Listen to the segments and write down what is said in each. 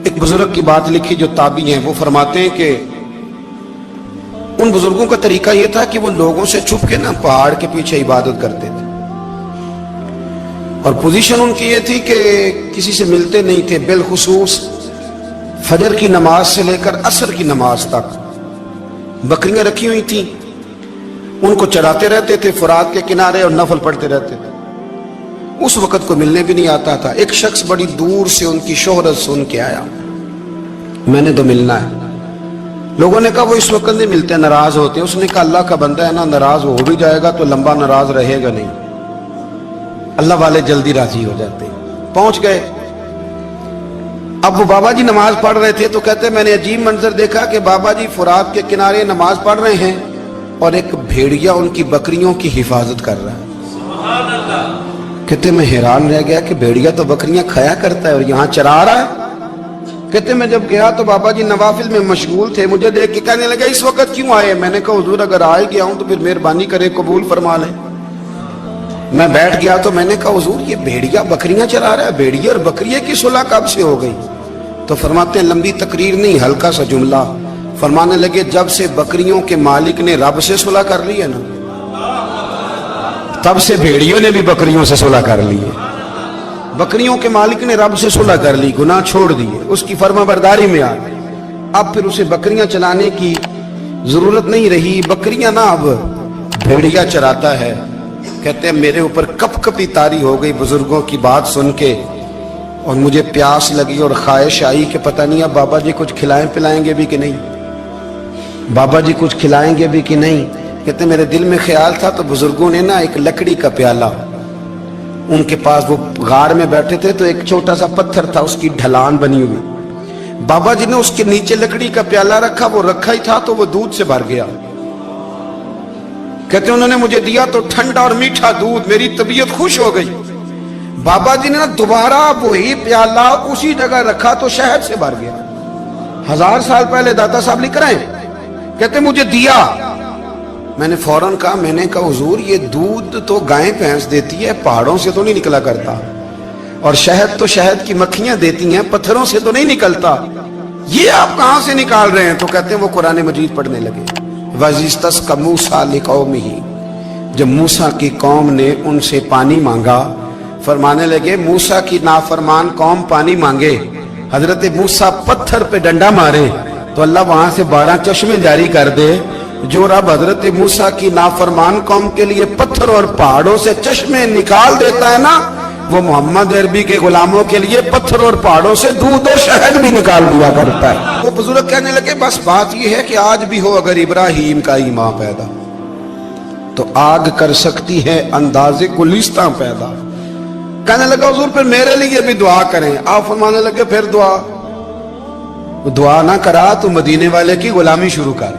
ایک بزرگ کی بات لکھی جو تابعی ہیں، وہ فرماتے ہیں کہ ان بزرگوں کا طریقہ یہ تھا کہ وہ لوگوں سے چھپ کے پہاڑ کے پیچھے عبادت کرتے تھے، اور پوزیشن ان کی یہ تھی کہ کسی سے ملتے نہیں تھے، بالخصوص فجر کی نماز سے لے کر عصر کی نماز تک بکریاں رکھی ہوئی تھیں، ان کو چراتے رہتے تھے فرات کے کنارے اور نفل پڑھتے رہتے تھے۔ اس وقت کو ملنے بھی نہیں آتا تھا۔ ایک شخص بڑی دور سے ان کی شہرت سن کے آیا، میں نے تو ملنا ہے۔ لوگوں نے کہا وہ اس وقت نہیں ملتے، ناراض ہوتے۔ اس نے کہا اللہ کا بندہ ہے نا، ناراض ہو بھی جائے گا تو لمبا ناراض رہے گا نہیں، اللہ والے جلدی راضی ہو جاتے ہیں۔ پہنچ گئے۔ اب وہ بابا جی نماز پڑھ رہے تھے تو کہتے میں نے عجیب منظر دیکھا کہ بابا جی فرات کے کنارے نماز پڑھ رہے ہیں اور ایک بھیڑیا ان کی بکریوں کی حفاظت کر رہا ہے۔ سبحان اللہ۔ کہتے میں حیران رہ گیا کہ بھیڑیا تو بکریاں کھایا کرتا ہے اور یہاں چرا رہا ہے۔ کہتے میں جب گیا تو بابا جی نوافل میں مشغول تھے، مجھے دیکھ کے کہنے لگا اس وقت کیوں آئے؟ میں نے کہا حضور اگر آئے گیا ہوں تو پھر مہربانی کرے قبول فرما لیں۔ میں بیٹھ گیا تو میں نے کہا حضور یہ بھیڑیا بکریاں چرا رہا ہے، بھیڑیا اور بکریے کی صلح کب سے ہو گئی؟ تو فرماتے ہیں لمبی تقریر نہیں، ہلکا سا جملہ۔ فرمانے لگے جب سے بکریوں کے مالک نے رب سے صلح کر لی ہے نا، تب سے بھیڑیوں نے بھی بکریوں سے صلح کر لی ہے۔ بکریوں کے مالک نے رب سے صلح کر لی، گناہ چھوڑ دیے، اس کی فرما برداری میں آ گئے۔ اب پھر اسے بکریاں چلانے کی ضرورت نہیں رہی، بکریاں نہ اب بھیڑیا چراتا ہے۔ کہتے ہیں میرے اوپر کپ کپی طاری ہو گئی بزرگوں کی بات سن کے، اور مجھے پیاس لگی اور خواہش آئی کہ پتہ نہیں اب بابا جی کچھ کھلائیں پلائیں گے بھی کہ نہیں، بابا جی کچھ کھلائیں گے بھی کہ نہیں۔ کہتے میرے دل میں خیال تھا تو بزرگوں نے ایک لکڑی کا پیالہ، ان کے پاس وہ غار میں بیٹھے تھے تو ایک چھوٹا سا پتھر تھا، اس کی ڈھلان بنی ہوئی، بابا جی نے اس کے نیچے لکڑی کا پیالہ رکھا، وہ رکھا ہی تھا تو وہ دودھ سے بھر گیا۔ کہتے انہوں نے مجھے دیا تو ٹھنڈا اور میٹھا دودھ، میری طبیعت خوش ہو گئی۔ بابا جی نے دوبارہ وہی پیالہ اسی جگہ رکھا تو شہد سے بھر گیا۔ 1000 سال پہلے داتا صاحب لکھ رہے ہیں، کہتے مجھے دیا۔ میں نے فوراً کہا، میں نے کہا حضور یہ دودھ تو گائیں بھینس دیتی ہے، پہاڑوں سے تو نہیں نکلا کرتا، اور شہد تو شہد کی مکھیاں دیتی ہیں، پتھروں سے تو نہیں نکلتا، یہ آپ کہاں سے نکال رہے ہیں؟ تو کہتے ہیں وہ قرآن مجید پڑھنے لگے۔ وَإِذِ اسْتَسْقَى مُوسَىٰ لِقَوْمِهِ، جب موسیٰ کی قوم نے ان سے پانی مانگا، فرمانے لگے موسیٰ کی نافرمان قوم پانی مانگے، حضرت موسیٰ پتھر پہ ڈنڈا مارے تو اللہ وہاں سے 12 چشمے جاری کر دے۔ جو رب حضرت موسیٰ کی نافرمان قوم کے لیے پتھر اور پہاڑوں سے چشمے نکال دیتا ہے نا، وہ محمد عربی کے غلاموں کے لیے پتھر اور پہاڑوں سے دودھ اور شہد بھی نکال دیا کرتا ہے۔ وہ بزرگ کہنے لگے بس بات یہ ہے کہ آج بھی ہو اگر ابراہیم کا ایمان پیدا تو آگ کر سکتی ہے انداز گلستاں پیدا۔ کہنے لگا حضور پھر میرے لیے بھی دعا کریں۔ آپ فرمانے لگے پھر دعا نہ کرا تو مدینے والے کی غلامی شروع کر،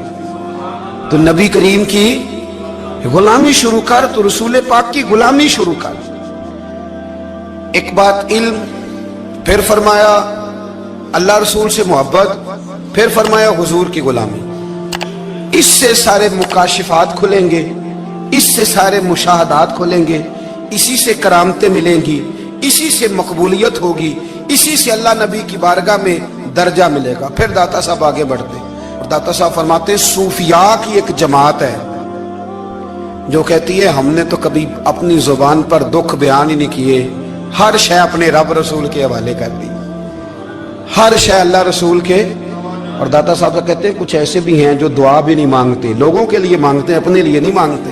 تو نبی کریم کی غلامی شروع کر، تو رسول پاک کی غلامی شروع کر۔ ایک بات علم، پھر فرمایا اللہ رسول سے محبت، پھر فرمایا حضور کی غلامی۔ اس سے سارے مکاشفات کھلیں گے، اس سے سارے مشاہدات کھلیں گے، اسی سے کرامتیں ملیں گی، اسی سے مقبولیت ہوگی، اسی سے اللہ نبی کی بارگاہ میں درجہ ملے گا۔ پھر داتا صاحب آگے بڑھتے اور داتا صاحب فرماتے ہیں صوفیاء کی ایک جماعت ہے جو کہتی ہے ہم نے تو کبھی اپنی زبان پر دکھ بیان ہی نہیں کیے، ہر شے اپنے رب رسول کے حوالے کر دی، ہر شے اللہ رسول کے۔ اور داتا صاحب کہتے ہیں کچھ ایسے بھی ہیں جو دعا بھی نہیں مانگتے، لوگوں کے لیے مانگتے ہیں، اپنے لیے نہیں مانگتے۔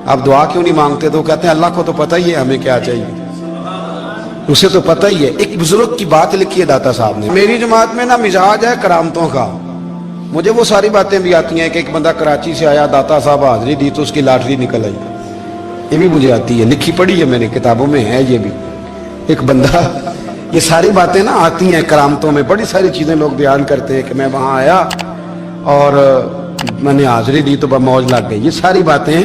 آپ دعا کیوں نہیں مانگتے؟ تو کہتے ہیں اللہ کو تو پتہ ہی ہے ہمیں کیا چاہیے، اسے تو پتہ ہی ہے۔ ایک بزرگ کی بات لکھی ہے داتا صاحب نے، میری جماعت میں نا مزاج ہے کرامتوں کا، مجھے وہ ساری باتیں بھی آتی ہیں کہ ایک بندہ کراچی سے آیا، داتا صاحب حاضری دی تو اس کی لاٹری نکل آئی، یہ بھی مجھے آتی ہے، لکھی پڑھی ہے میں نے، کتابوں میں ہے یہ بھی۔ ایک بندہ، یہ ساری باتیں نا آتی ہیں کرامتوں میں، بڑی ساری چیزیں لوگ بیان کرتے ہیں کہ میں وہاں آیا اور میں نے حاضری دی تو موج لگ گئی، یہ ساری باتیں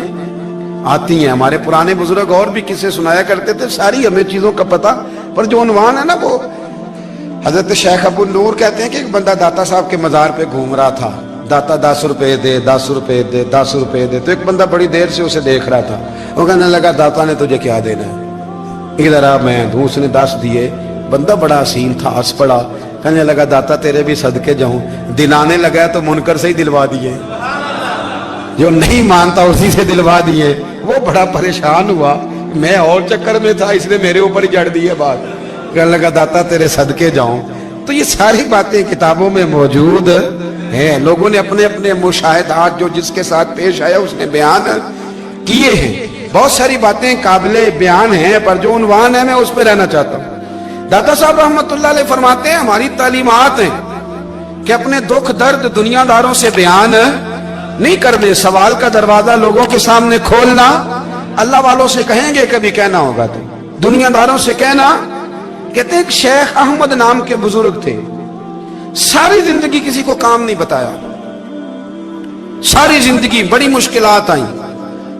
آتی ہیں۔ ہمارے پرانے بزرگ اور بھی قصے سنایا کرتے تھے، ساری ہمیں چیزوں کا پتہ، پر جو عنوان ہے نا وہ حضرت شیخ ابو نور کہتے ہیں کہ ایک بندہ داتا صاحب کے مزار پہ گھوم رہا تھا، داتا 10 روپے دے، 10 روپے دے، 10 روپے دے، تو ایک بندہ بڑی دیر سے اسے دیکھ رہا تھا، وہ کہنے لگا داتا نے تجھے کیا دینا ہے، ادھر آ میں دوں۔ اس نے 10 دیے، بندہ بڑا حسین تھا، ہنس پڑا، कहने लगा दाता तेरे भी सदके जाऊं। दिन आने लगा तो मुनकर से ही दिलवा दिए, जो नहीं मानता उसी से दिलवा दिए। वो बड़ा परेशान हुआ, मैं और चक्कर में था इसलिए मेरे ऊपर ही जड़ दी है बात। कहने लगा दाता तेरे सदके जाऊं। तो ये सारी बातें किताबों में मौजूद है, लोगों ने अपने अपने मुशाहिदात जो जिसके साथ पेश आया उसने बयान किए हैं। बहुत सारी बातें काबिले बयान हैं, पर जो उन्वान है मैं उस पर रहना चाहता हूँ। दाता साहब रहमतुल्लाह अलैह फरमाते हैं हमारी तालीमात हैं कि अपने दुख दर्द दुनियादारों से बयान नहीं करने, सवाल का दरवाजा लोगों के सामने खोलना। अल्लाह वालों से कहेंगे कभी कहना होगा तो दुनियादारों से कहना। कहते हैं शेख अहमद नाम के बुजुर्ग थे, सारी जिंदगी किसी को काम नहीं बताया, सारी जिंदगी बड़ी मुश्किलात आई,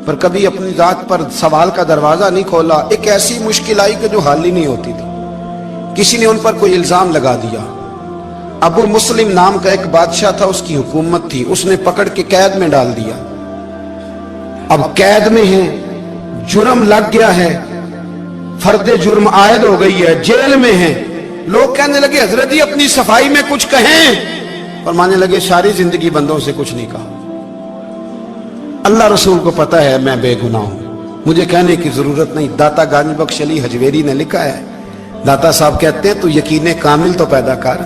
पर कभी अपनी जात पर सवाल का दरवाजा नहीं खोला। एक ऐसी मुश्किल आई कि जो हल ही नहीं होती थी। किसी ने उन पर कोई इल्जाम लगा दिया। अबू मुस्लिम नाम का एक बादशाह था, उसकी हुकूमत थी, उसने पकड़ के कैद में डाल दिया। अब कैद में है, जुर्म लग गया है, फर्दे जुर्म आयद हो गई है, जेल में है। लोग कहने लगे हजरत जी अपनी सफाई में कुछ कहें, और मानने लगे सारी जिंदगी बंदों से कुछ नहीं कहा। अल्लाह रसूल को पता है मैं बेगुनाह हूं, मुझे कहने की जरूरत नहीं। दाता गानी बख्श अली हजवेरी ने लिखा है, दाता साहब कहते हैं तू यकीन कामिल तो पैदा कर,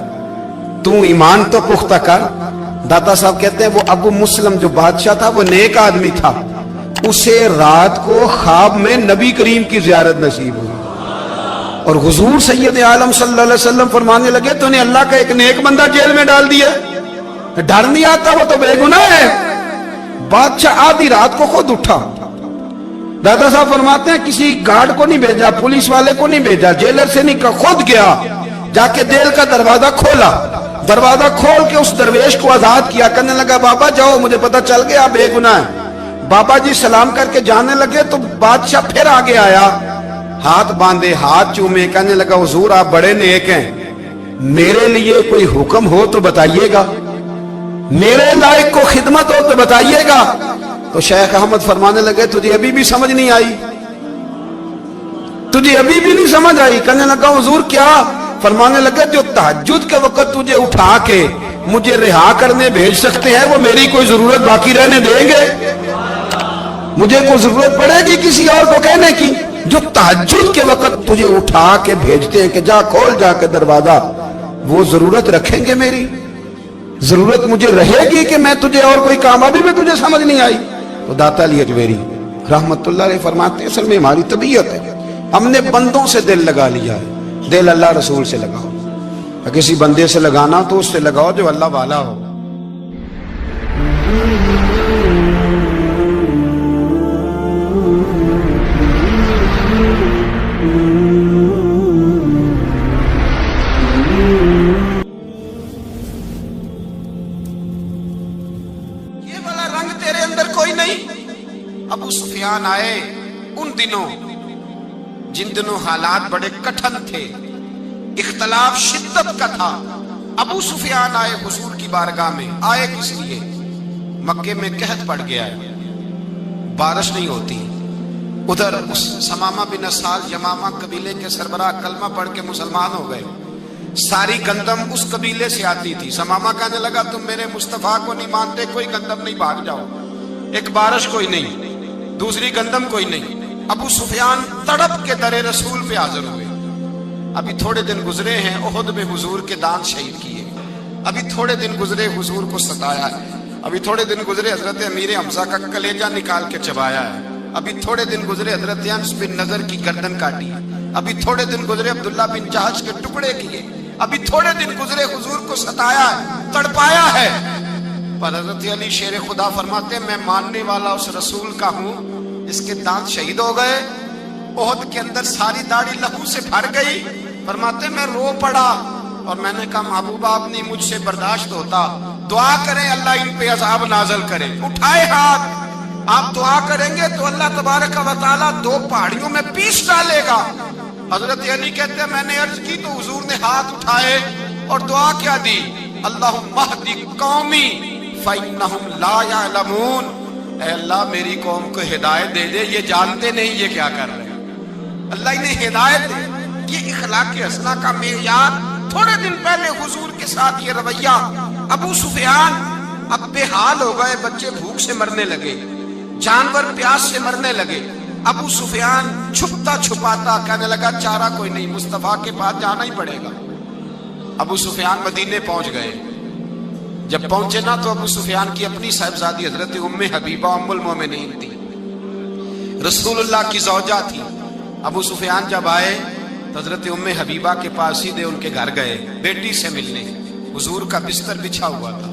तू ईमान तो पुख्ता कर। दाता साहब कहते हैं वो अबू मुस्लिम जो बादशाह था वो नेक आदमी था, उसे रात को ख्वाब में नबी करीम की ज़ियारत नसीब हुई, और हुजूर सैयद आलम सल्लल्लाहु अलैहि वसल्लम फरमाने लगे तूने अल्लाह का एक नेक बंदा जेल में डाल दिया, डर नहीं आता, वो तो बेगुनाह है। बादशाह आधी रात को खुद उठा। दादा साहब फरमाते हैं किसी गार्ड को नहीं भेजा, पुलिस वाले को नहीं भेजा, जेलर से नहीं, खुद गया, जाके जेल का दरवाजा खोला, दरवाजा खोल के उस दरवेश को आजाद किया। कहने लगा बाबा जाओ, मुझे पता चल गया बेगुनाह है। बाबा जी सलाम करके जाने लगे तो बादशाह फिर आगे आया, हाथ बांधे, हाथ चूमे, कहने लगा हुजूर आप बड़े नेक हैं, मेरे लिए कोई हुक्म हो तो बताइएगा, मेरे लायक को खिदमत हो तो बताइएगा। तो शेख अहमद फरमाने लगे तुझे अभी भी समझ नहीं आई, तुझे अभी भी नहीं समझ आई। कहने लगा हुजूर क्या? फरमाने लगे जो तहज्जुद के वक्त तुझे उठा के मुझे रिहा करने भेज सकते हैं वो मेरी कोई जरूरत बाकी रहने देंगे? मुझे कोई जरूरत पड़ेगी किसी और को कहने की? जो तहज्जुद के वक्त तुझे उठा के भेजते हैं कि जा खोल जाके दरवाजा, वो जरूरत रखेंगे मेरी? जरूरत मुझे रहेगी कि मैं तुझे और कोई काम, अभी में तुझे समझ नहीं आई? तो दाता अली अजमेरी रहमतुल्लाह अलैह फरमाते हैं असल में हमारी तबीयत है, हमने बंदों से दिल लगा लिया है। दिल अल्लाह रसूल से लगाओ, किसी बंदे से लगाना तो उससे लगाओ जो अल्लाह वाला हो। ये वाला रंग तेरे अंदर कोई नहीं। अबू सुफियान आए उन दिनों जिन दिनों हालात बड़े कठिन थे, इख्तलाफ शिद्दत का था। अबू सुफियान आए हुजूर की बारगाह में। आए किस लिए? मक्के में कहत पड़ गया है, बारिश नहीं होती। उधर उस समामा बिन असाल यमामा कबीले के सरबराह कलमा पढ़ के मुसलमान हो गए। सारी गंदम उस कबीले से आती थी। समामा कहने लगा तुम मेरे मुस्तफा को नहीं मानते, कोई गंदम नहीं, भाग जाओ। एक बारिश कोई नहीं, दूसरी गंदम कोई नहीं। अबू सुफियान तड़प के दरे रसूल पे हाजिर हुए। अभी थोड़े दिन गुजरे हैं, ओहद में हुजूर के दांत शहीद किए। अभी थोड़े दिन गुजरे हुजूर को सताया है। अभी थोड़े दिन गुजरे हजरत अमीर हमजा का कलेजा निकाल के चबाया है। अभी थोड़े दिन गुजरे हजरत अनस बिन नजर की गर्दन काटी। अभी थोड़े दिन गुजरे अब्दुल्ला बिन जहाज के टुकड़े किए। अभी थोड़े दिन गुजरे हुजूर को सताया है, तड़पाया है। पर हजरत अली शेर खुदा फरमाते मैं मानने वाला उस रसूल का हूं, इसके दांत शहीद हो गए। ओहद के अंदर सारी दाढ़ी लहू से भर गई। फरमाते मैं रो पड़ा और मैंने कहा महबूबा आप नहीं मुझसे बर्दाश्त होता, दुआ करें अल्लाह इन पे अज़ाब नाज़िल करे। उठाए हाथ, आप दुआ करेंगे तो अल्लाह तबारक व तआला दो पहाड़ियों में पीस डालेगा। हजरत अली कहते हैं मैंने अर्ज की तो हुजूर ने हाथ उठाए और दुआ क्या दी, अल्लाहुम्मा हदी कौमी फइन्नहुम ला यअलमून। ऐ अल्लाह मेरी कौम को हिदायत दे दे, ये जानते नहीं ये क्या कर रहे हैं। अल्लाह इन्हें हिदायत दे। ये इखलाक हसना का मेयार थोड़े दिन पहले हुजूर के साथ ये रवैया। अबू सुफियान अब बेहाल हो गए, बच्चे भूख से मरने लगे, जानवर प्यास से मरने लगे। अबू सुफियान छुपता छुपाता कहने लगा चारा कोई नहीं, मुस्तफा के पास जाना ही पड़ेगा। अबू सुफियान मदीने पहुंच गए। जब पहुंचे ना तो अबू सुफियान की अपनी साहिबजादी हजरत उम्मे हबीबा उम्मुल मोमिनीन थी, रसूलुल्लाह की ज़ौजा थी। अबू सुफियान जब आए तो हजरत उम्मे हबीबा के पास सीधे उनके घर गए बेटी से मिलने। हुजूर का बिस्तर बिछा हुआ था,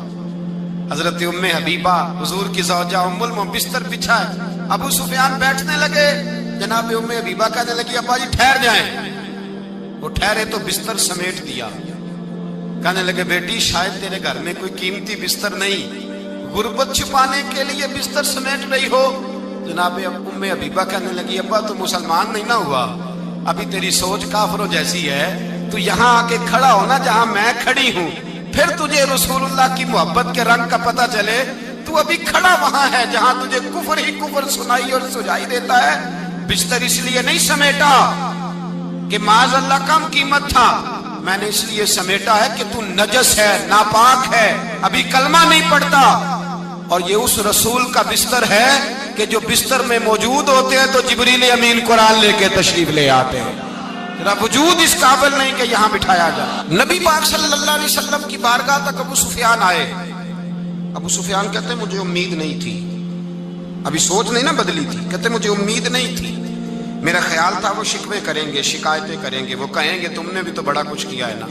हजरत उम्मे हबीबा हुजूर की ज़ौजा उम्मुल मोमिनीन बिस्तर बिछाए। अबू सुफियान बैठने लगे, जनाब उम्मे हबीबा कहने लगी अब्बा जी ठहर जाएं। वो ठहरे तो बिस्तर समेट दिया। कहने लगे बेटी शायद तेरे घर में कोई कीमती बिस्तर नहीं, गुर्बत छुपाने के लिए बिस्तर समेट रही हो। जनाब उम्मे हबीबा कहने लगी अब्बा तू मुसलमान नहीं ना हुआ, अभी तेरी सोच काफिरों जैसी है, तू यहाँ आके खड़ा हो ना जहाँ मैं खड़ी हूँ, फिर तुझे रसूलुल्लाह की मोहब्बत के रंग का पता चले। तू अभी खड़ा वहां है जहां तुझे कुफर ही कुफर सुनाई और सुझाई देता है। बिस्तर इसलिए नहीं समेटा कि माज़अल्लाह कम कीमत था, मैंने इसलिए समेटा है कि तू नजस है, नापाक है, अभी कलमा नहीं पढ़ता। और ये उस रसूल का बिस्तर है कि जो बिस्तर में मौजूद होते हैं तो जिब्रील अमीन कुरान लेके तशरीफ ले आते हैं। तेरा वजूद इस काबिल नहीं कि यहाँ बिठाया जाए। नबी पाक सल्लल्लाहु अलैहि वसल्लम की बारगाह तक अबू सुफियान आए। अबू सुफियान कहते मुझे उम्मीद नहीं थी, अभी सोच नहीं ना बदली थी, कहते मुझे उम्मीद नहीं थी, मेरा ख्याल था वो शिकवे करेंगे, शिकायतें करेंगे, वो कहेंगे तुमने भी तो बड़ा कुछ किया है ना।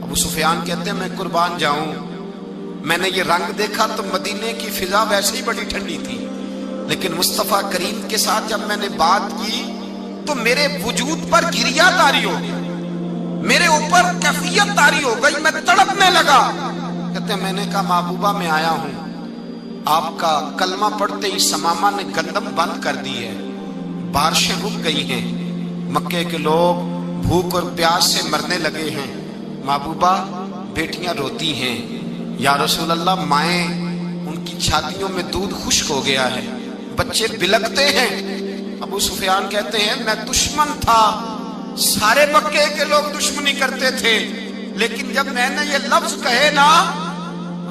अबू सुफियान कहते हैं मैं कुर्बान जाऊं, मैंने ये रंग देखा तो मदीने की फिजा वैसे ही बड़ी ठंडी थी, लेकिन मुस्तफा करीम के साथ जब मैंने बात की तो मेरे वजूद पर गिरिया तारी हो गई, मेरे ऊपर कैफियत तारी हो गई, मैं तड़पने लगा। कहते मैंने कहा महबूबा मैं आया हूं, आपका कलमा पढ़ते ही समामा ने गंदम बंद कर दी है, बारिशें रुक गई हैं, मक्के के लोग भूख और प्यास से मरने लगे हैं, महबूबा बेटियां रोती हैं, या रसूल अल्लाह माएँ उनकी छातियों में दूध खुश्क हो गया है, बच्चे बिलकते हैं। अबू सुफियान कहते हैं मैं दुश्मन था, सारे मक्के के लोग दुश्मनी करते थे, लेकिन जब मैंने ये लफ्ज कहे ना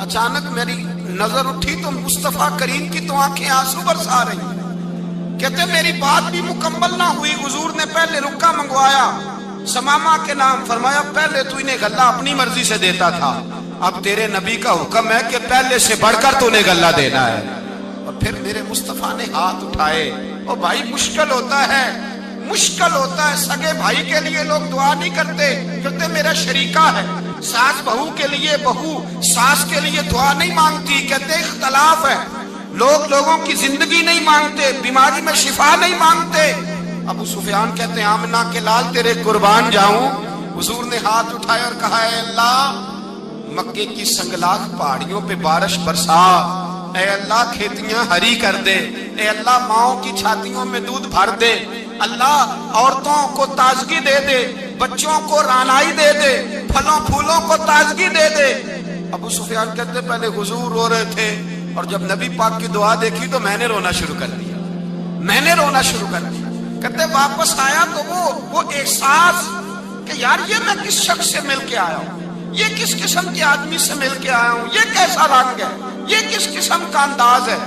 अचानक मेरी नजर उठी तो मुस्तफा करीम की तो आंखें आंसू बरसा रही। कहते मेरी बात भी मुकम्मल ना हुई, हुजूर ने पहले रुक्का मंगवाया समामा के नाम, फरमाया पहले तू इन्हें गल्ला अपनी मर्जी से देता था, अब तेरे नबी का हुक्म है कि पहले से बढ़कर तूने गल्ला देना है। और फिर मेरे मुस्तफा ने हाथ उठाए। और भाई मुश्किल होता है, मुश्किल होता है, सगे भाई के लिए लोग दुआ नहीं करते, कहते मेरा शरीका है, सास बहू के लिए बहू सास के लिए दुआ नहीं मांगती, कहते इख्तलाफ है, लोग लोगों की जिंदगी नहीं मांगते, बीमारी में शिफा नहीं मांगते। अबू सुफियान कहते हैं आमना के लाल तेरे कुर्बान जाऊं। हुजूर ने हाथ उठाए और कहा है अल्लाह मक्के की संगलाख पहाड़ियों पे बारिश बरसा, ऐ अल्लाह खेतियां हरी कर दे, ऐ अल्लाह माओं की छातियों में दूध भर दे, अल्लाह औरतों को ताजगी दे दे, बच्चों को रानाई दे दे, फलों फूलों को ताजगी दे दे। अबू सुफियान कहते पहले हुजूर रो रहे थे और जब नबी पाक की दुआ देखी तो मैंने रोना शुरू कर दिया, मैंने रोना शुरू कर दिया। कहते वापस आया तो वो एहसास कि यार ये मैं किस शख्स से मिल के आया हूँ, ये किस किस्म के आदमी से मिल के आया हूँ, ये कैसा रंग है, ये किस किस्म का अंदाज है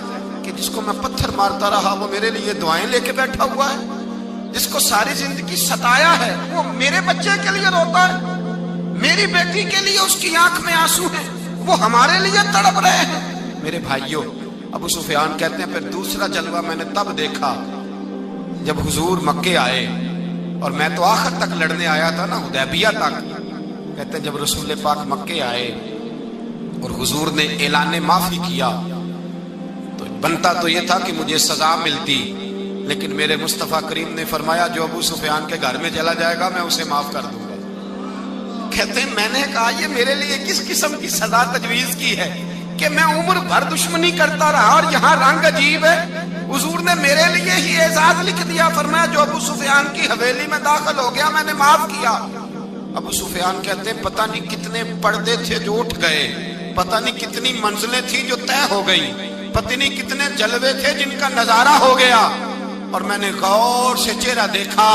कि जिसको मैं पत्थर मारता रहा वो मेरे लिए दुआएं लेके बैठा हुआ है, जिसको सारी जिंदगी सताया है वो मेरे बच्चे के लिए रोता है, मेरी बेटी के लिए उसकी आंख में आंसू है, वो हमारे लिए तड़प रहे हैं। मेरे भाइयों, अबू सुफियान कहते हैं फिर दूसरा जलवा मैंने तब देखा जब हुजूर मक्के आए, और मैं तो आखिर तक लड़ने आया था ना, हुदैबिया तक। कहते हैं जब रसूल पाक मक्के आए और हुजूर ने ऐलान माफी किया तो बनता तो ये था कि मुझे सजा मिलती, लेकिन मेरे मुस्तफा करीम ने फरमाया जो अबू सुफियान के घर में चला जाएगा मैं उसे माफ कर दूंगा। कहते हैं मैंने कहा ये मेरे लिए किस किस्म की सजा तजवीज की है कि मैं उम्र भर दुश्मनी करता रहा और यहाँ रंग अजीब है। हुजूर ने मेरे लिए ही एजाज लिख दिया, फरमाया जो अबू सुफियान की हवेली में दाखिल हो गया मैंने माफ किया। अबू सुफियान कहते हैं पता नहीं कितने पर्दे थे जो उठ गए, पता नहीं कितनी मंजिलें थी जो तय हो गई, पता नहीं कितने जलवे थे जिनका नजारा हो गया। और मैंने गौर से चेहरा देखा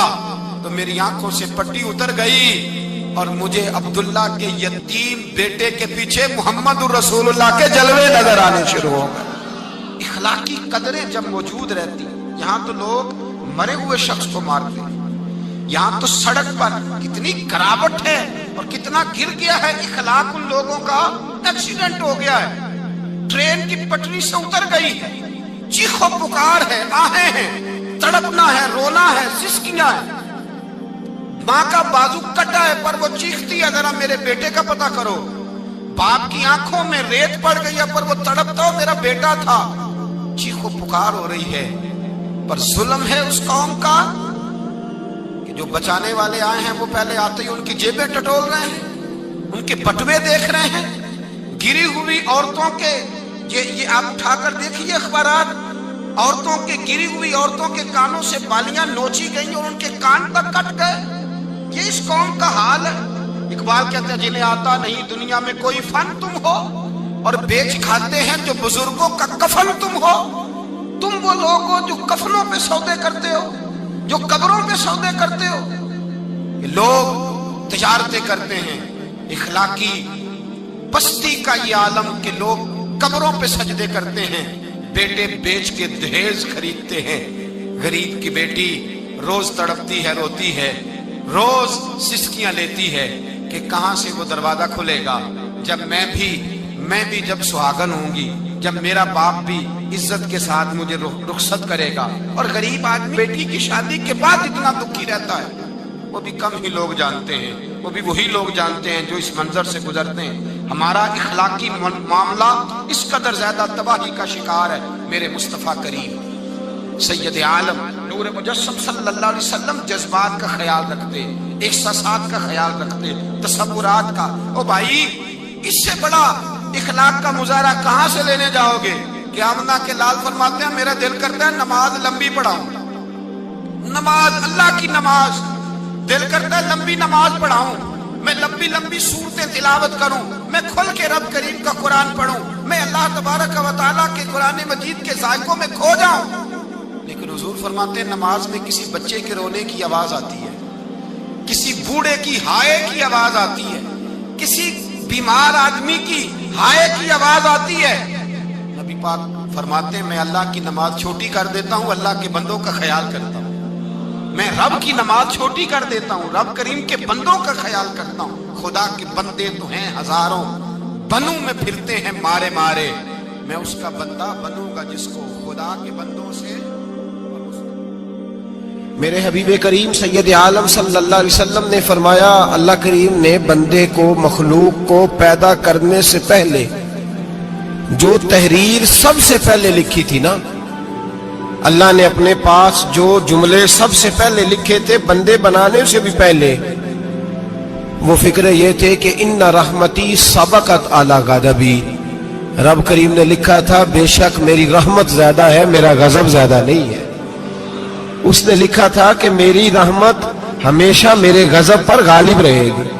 तो मेरी आंखों से पट्टी उतर गई। اور مجھے عبداللہ کے یتیم بیٹے کے پیچھے محمد رسول اللہ کے جلوے نظر آنے شروع ہو گئے۔ اخلاقی قدریں جب موجود رہتی، یہاں تو لوگ مرے ہوئے شخص کو مارتے ہیں، یہاں تو سڑک پر کتنی گراوٹ ہے اور کتنا گر گیا ہے، اخلاق ان لوگوں کا ایکسیڈنٹ ہو گیا ہے، ٹرین کی پٹری سے اتر گئی ہے، چیخو پکار ہے، آہیں ہیں، تڑپنا ہے، رونا ہے، سسکیاں ہے، ماں کا بازو کٹا ہے پر وہ چیختی ہے ذرا میرے بیٹے کا پتہ کرو، باپ کی آنکھوں میں ریت پڑ گئی ہے پر وہ تڑپتا ہو میرا بیٹا تھا، چیخو پکار ہو رہی ہے۔ پر ظلم ہے اس قوم کا کہ جو بچانے والے آئے ہیں وہ پہلے آتے ہی ان کی جیبیں ٹٹول رہے ہیں، ان کے بٹوے دیکھ رہے ہیں، گری ہوئی عورتوں کے، یہ آپ اٹھا کر دیکھیے اخبارات، عورتوں کے گری ہوئی عورتوں کے کانوں سے بالیاں نوچی گئیں اور ان کے کان تک کٹ گئے۔ یہ اس قوم کا حال ہے۔ اقبال کہتے ہیں جنہیں آتا نہیں دنیا میں کوئی فن تم ہو اور بیچ کھاتے ہیں جو بزرگوں کا کفن تم ہو۔ تم وہ لوگ ہو جو کفنوں پہ سودے کرتے ہو، جو قبروں پہ سودے کرتے ہو۔ لوگ تجارتیں کرتے ہیں، اخلاقی پستی کا یہ عالم کہ لوگ قبروں پہ سجدے کرتے ہیں، بیٹے بیچ کے دہیز خریدتے ہیں۔ غریب کی بیٹی روز تڑپتی ہے، روتی ہے، روز سسکیاں لیتی ہے کہ کہاں سے وہ دروازہ کھلے گا جب میں بھی جب سہاگن ہوں گی، جب میرا باپ بھی عزت کے ساتھ مجھے رخصت کرے گا۔ اور غریب آدمی بیٹی کی شادی کے بعد اتنا دکھی رہتا ہے، وہ بھی کم ہی لوگ جانتے ہیں، وہ بھی وہی لوگ جانتے ہیں جو اس منظر سے گزرتے ہیں۔ ہمارا اخلاقی معاملہ اس قدر زیادہ تباہی کا شکار ہے۔ میرے مصطفیٰ کریم سید عالم نور مجسم صلی اللہ علیہ وسلم جذبات کا خیال رکھتے، احساسات کا خیال رکھتے، تصورات کا۔ او بھائی، اس سے بڑا اخلاق کا مظاہرہ کہاں سے لینے جاؤ گے؟ کہ آمنہ کے لال فرماتے ہیں میرا دل کرتا ہے نماز لمبی پڑھاؤں، نماز اللہ کی نماز، دل کرتا ہے لمبی نماز پڑھاؤں، میں لمبی لمبی صورتیں تلاوت کروں، میں کھل کے رب کریم کا قرآن پڑھوں، میں اللہ تبارک و تعالیٰ کے قرآن مجید کے ذائقوں میں کھو جاؤں۔ لیکن حضور فرماتے ہیں نماز میں کسی بچے کے رونے کی آواز آتی ہے، کسی بوڑھے کی ہائے کی آواز آتی ہے، کسی بیمار آدمی کی ہائے کی آواز آتی ہے۔ نبی پاک فرماتے ہیں میں اللہ کی نماز چھوٹی کر دیتا ہوں، اللہ کے بندوں کا خیال کرتا ہوں۔ میں رب کی نماز چھوٹی کر دیتا ہوں، رب کریم کے بندوں کا خیال کرتا ہوں۔ خدا کے بندے تو ہیں ہزاروں، بنوں میں پھرتے ہیں مارے مارے، میں اس کا بندہ بنوں گا جس کو خدا کے بندوں سے۔ میرے حبیب کریم سید عالم صلی اللہ علیہ وسلم نے فرمایا اللہ کریم نے بندے کو، مخلوق کو پیدا کرنے سے پہلے جو تحریر سب سے پہلے لکھی تھی نا، اللہ نے اپنے پاس جو جملے سب سے پہلے لکھے تھے بندے بنانے سے بھی پہلے، وہ فکر یہ تھے کہ ان رحمتی سبقت اعلی غضبی، رب کریم نے لکھا تھا بے شک میری رحمت زیادہ ہے، میرا غضب زیادہ نہیں ہے۔ اس نے لکھا تھا کہ میری رحمت ہمیشہ میرے غضب پر غالب رہے گی۔